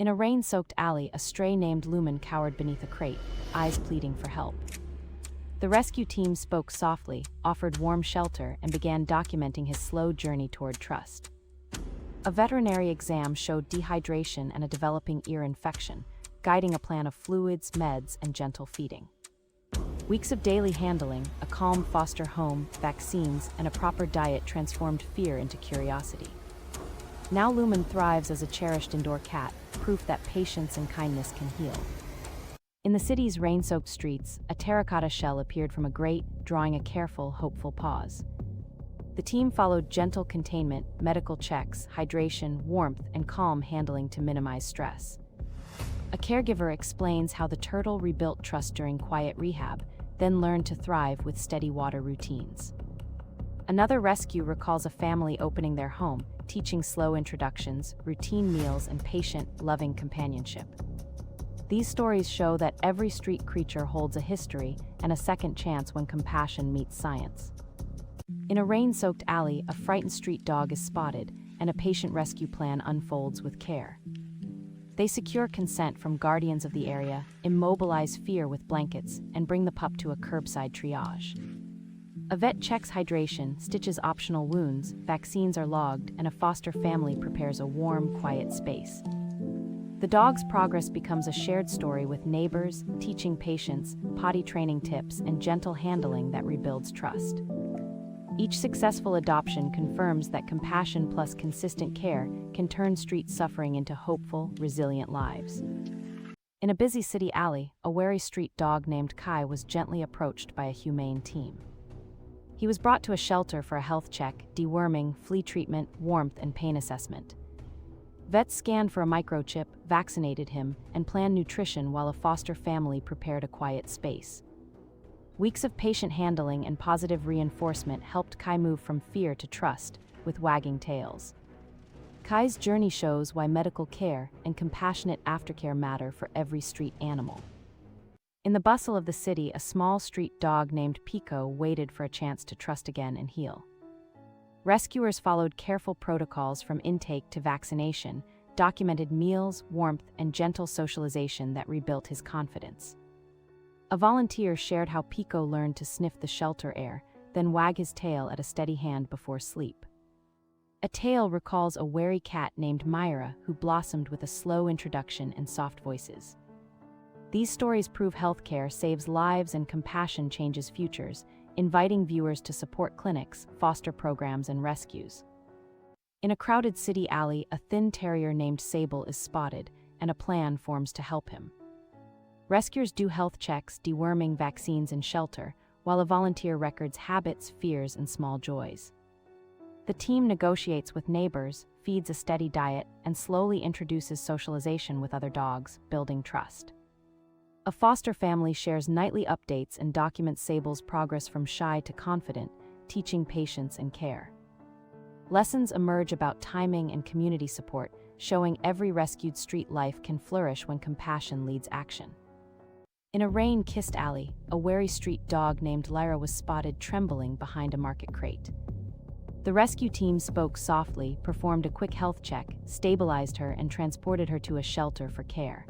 In a rain-soaked alley, a stray named Lumen cowered beneath a crate, eyes pleading for help. The rescue team spoke softly, offered warm shelter, and began documenting his slow journey toward trust. A veterinary exam showed dehydration and a developing ear infection, guiding a plan of fluids, meds, and gentle feeding. Weeks of daily handling, a calm foster home, vaccines, and a proper diet transformed fear into curiosity. Now Lumen thrives as a cherished indoor cat, proof that patience and kindness can heal. In the city's rain-soaked streets, a terracotta shell appeared from a grate, drawing a careful, hopeful pause. The team followed gentle containment, medical checks, hydration, warmth, and calm handling to minimize stress. A caregiver explains how the turtle rebuilt trust during quiet rehab, then learned to thrive with steady water routines. Another rescue recalls a family opening their home, teaching slow introductions, routine meals, and patient, loving companionship. These stories show that every street creature holds a history and a second chance when compassion meets science. In a rain-soaked alley, a frightened street dog is spotted, and a patient rescue plan unfolds with care. They secure consent from guardians of the area, immobilize fear with blankets, and bring the pup to a curbside triage. A vet checks hydration, stitches optional wounds, vaccines are logged, and a foster family prepares a warm, quiet space. The dog's progress becomes a shared story with neighbors, teaching patience, potty training tips, and gentle handling that rebuilds trust. Each successful adoption confirms that compassion plus consistent care can turn street suffering into hopeful, resilient lives. In a busy city alley, a wary street dog named Kai was gently approached by a humane team. He was brought to a shelter for a health check, deworming, flea treatment, warmth, and pain assessment. Vets scanned for a microchip, vaccinated him, and planned nutrition while a foster family prepared a quiet space. Weeks of patient handling and positive reinforcement helped Kai move from fear to trust, with wagging tails. Kai's journey shows why medical care and compassionate aftercare matter for every street animal. In the bustle of the city, a small street dog named Pico waited for a chance to trust again and heal. Rescuers followed careful protocols from intake to vaccination, documented meals, warmth, and gentle socialization that rebuilt his confidence. A volunteer shared how Pico learned to sniff the shelter air, then wag his tail at a steady hand before sleep. A tale recalls a wary cat named Myra who blossomed with a slow introduction and soft voices. These stories prove healthcare saves lives and compassion changes futures, inviting viewers to support clinics, foster programs, and rescues. In a crowded city alley, a thin terrier named Sable is spotted, and a plan forms to help him. Rescuers do health checks, deworming, vaccines, and shelter, while a volunteer records habits, fears, and small joys. The team negotiates with neighbors, feeds a steady diet, and slowly introduces socialization with other dogs, building trust. A foster family shares nightly updates and documents Sable's progress from shy to confident, teaching patience and care. Lessons emerge about timing and community support, showing every rescued street life can flourish when compassion leads action. In a rain-kissed alley, a wary street dog named Lyra was spotted trembling behind a market crate. The rescue team spoke softly, performed a quick health check, stabilized her, and transported her to a shelter for care.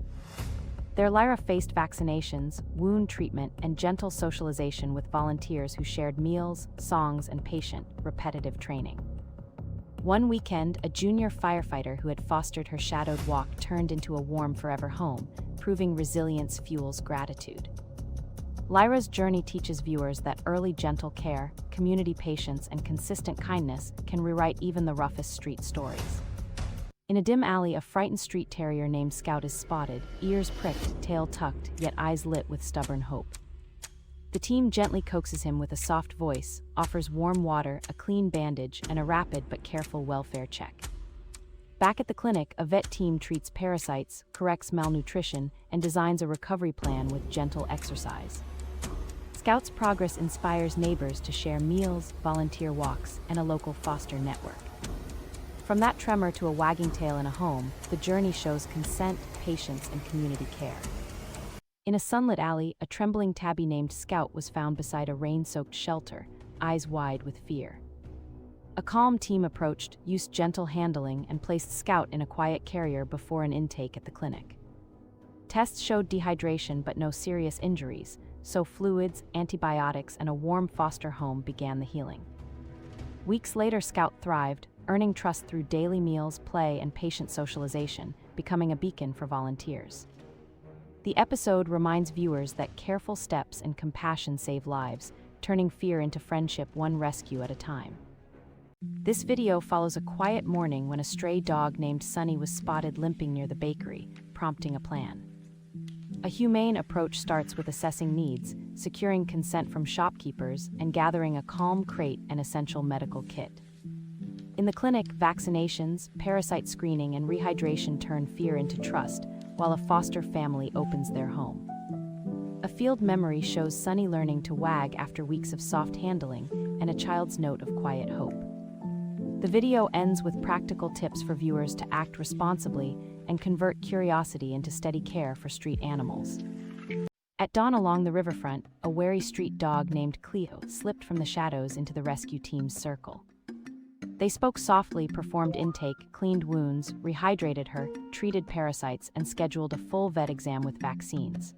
There, Lyra faced vaccinations, wound treatment, and gentle socialization with volunteers who shared meals, songs, and patient, repetitive training. One weekend, a junior firefighter who had fostered her shadowed walk turned into a warm forever home, proving resilience fuels gratitude. Lyra's journey teaches viewers that early gentle care, community patience, and consistent kindness can rewrite even the roughest street stories. In a dim alley, a frightened street terrier named Scout is spotted, ears pricked, tail tucked, yet eyes lit with stubborn hope. The team gently coaxes him with a soft voice, offers warm water, a clean bandage, and a rapid but careful welfare check. Back at the clinic, a vet team treats parasites, corrects malnutrition, and designs a recovery plan with gentle exercise. Scout's progress inspires neighbors to share meals, volunteer walks, and a local foster network. From that tremor to a wagging tail in a home, the journey shows consent, patience, and community care. In a sunlit alley, a trembling tabby named Scout was found beside a rain-soaked shelter, eyes wide with fear. A calm team approached, used gentle handling, and placed Scout in a quiet carrier before an intake at the clinic. Tests showed dehydration but no serious injuries, so fluids, antibiotics, and a warm foster home began the healing. Weeks later, Scout thrived, earning trust through daily meals, play, and patient socialization, becoming a beacon for volunteers. The episode reminds viewers that careful steps and compassion save lives, turning fear into friendship one rescue at a time. This video follows a quiet morning when a stray dog named Sunny was spotted limping near the bakery, prompting a plan. A humane approach starts with assessing needs, securing consent from shopkeepers, and gathering a calm crate and essential medical kit. In the clinic, vaccinations, parasite screening, and rehydration turn fear into trust, while a foster family opens their home. A field memory shows Sunny learning to wag after weeks of soft handling, and a child's note of quiet hope. The video ends with practical tips for viewers to act responsibly and convert curiosity into steady care for street animals. At dawn along the riverfront, a wary street dog named Cleo slipped from the shadows into the rescue team's circle. They spoke softly, performed intake, cleaned wounds, rehydrated her, treated parasites, and scheduled a full vet exam with vaccines.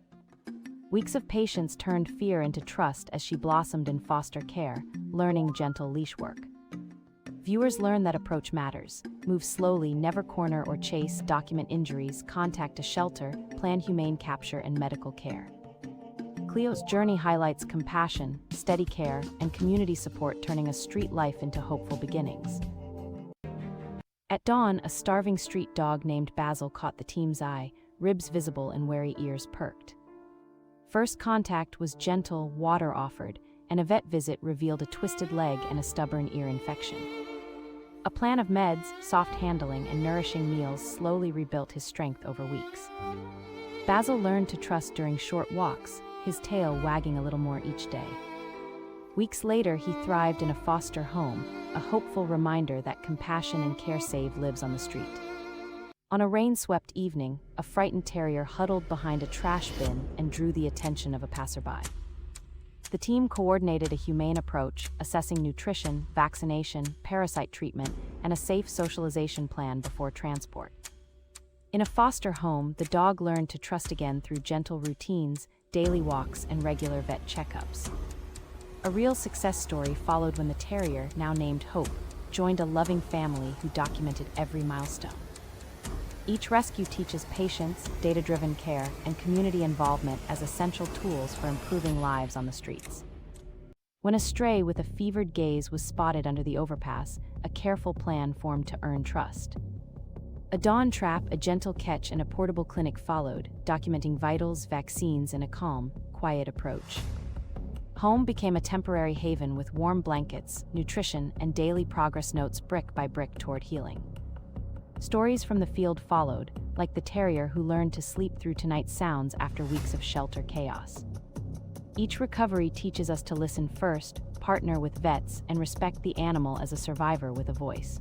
Weeks of patience turned fear into trust as she blossomed in foster care, learning gentle leash work. Viewers learn that approach matters. Move slowly, never corner or chase, document injuries, contact a shelter, plan humane capture and medical care. Cleo's journey highlights compassion, steady care, and community support, turning a street life into hopeful beginnings. At dawn, a starving street dog named Basil caught the team's eye, ribs visible and wary ears perked. First contact was gentle, water offered, and a vet visit revealed a twisted leg and a stubborn ear infection. A plan of meds, soft handling, and nourishing meals slowly rebuilt his strength over weeks. Basil learned to trust during short walks, his tail wagging a little more each day. Weeks later, he thrived in a foster home, a hopeful reminder that compassion and care save lives on the street. On a rain-swept evening, a frightened terrier huddled behind a trash bin and drew the attention of a passerby. The team coordinated a humane approach, assessing nutrition, vaccination, parasite treatment, and a safe socialization plan before transport. In a foster home, the dog learned to trust again through gentle routines, daily walks, and regular vet checkups. A real success story followed when the terrier, now named Hope, joined a loving family who documented every milestone. Each rescue teaches patience, data-driven care, and community involvement as essential tools for improving lives on the streets. When a stray with a fevered gaze was spotted under the overpass, a careful plan formed to earn trust. A dawn trap, a gentle catch, and a portable clinic followed, documenting vitals, vaccines, and a calm, quiet approach. Home became a temporary haven with warm blankets, nutrition, and daily progress notes brick by brick toward healing. Stories from the field followed, like the terrier who learned to sleep through tonight's sounds after weeks of shelter chaos. Each recovery teaches us to listen first, partner with vets, and respect the animal as a survivor with a voice.